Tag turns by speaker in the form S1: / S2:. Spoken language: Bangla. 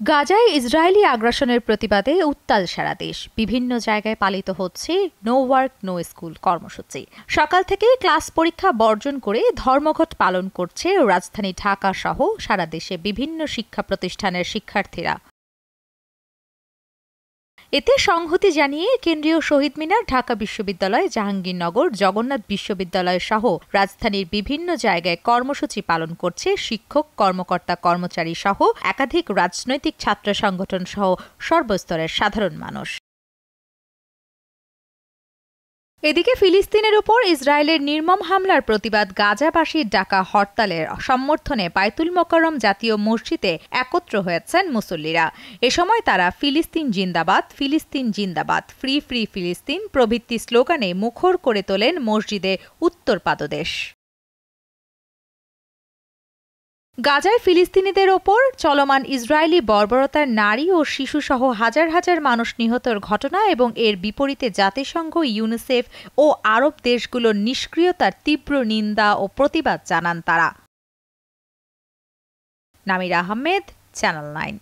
S1: গাজায় ইসরায়েলি আগ্রাসনের প্রতিবাদে উত্তাল সারা দেশ। বিভিন্ন জায়গায় পালিত হচ্ছে নো ওয়ার্ক নো স্কুল কর্মসূচি। সকাল থেকে ক্লাস পরীক্ষা বর্জন করে ধর্মঘট পালন করছে রাজধানী ঢাকা সহ সারা দেশে বিভিন্ন শিক্ষা প্রতিষ্ঠানের শিক্ষার্থীরা। এতে সংহতি জানিয়ে কেন্দ্রীয় শহীদ মিনার, ঢাকা বিশ্ববিদ্যালয়, জাহাঙ্গীরনগর, জগন্নাথ বিশ্ববিদ্যালয় সহ রাজধানীর বিভিন্ন জায়গায় কর্মসূচি পালন করছে শিক্ষক, কর্মকর্তা, কর্মচারী সহ একাধিক রাজনৈতিক ছাত্র সংগঠন সহ সর্বস্তরের সাধারণ মানুষ। এদিকে ফিলিস্তিনের ওপর ইসরায়েলের নির্মম হামলার প্রতিবাদ গাজাবাসীর ডাকা হরতালের সমর্থনে বায়তুল মোকাররম জাতীয় মসজিদে একত্র হয়েছেন মুসল্লিরা। এ সময় তারা ফিলিস্তিন জিন্দাবাদ, ফিলিস্তিন জিন্দাবাদ, ফ্রি ফ্রি ফিলিস্তিন প্রভৃতি স্লোগানে মুখর করে তোলেন মসজিদে উত্তর পাদদেশ। গাজায় ফিলিস্তিনিদের ওপর চলমান ইসরায়েলি বর্বরতার নারী ও শিশুসহ হাজার হাজার মানুষ নিহতর ঘটনা এবং এর বিপরীতে জাতিসংঘ, ইউনিসেফ ও আরব দেশগুলোর নিষ্ক্রিয়তার তীব্র নিন্দা ও প্রতিবাদ জানান তারা। নামিরা আহমেদ, চ্যানেল 9।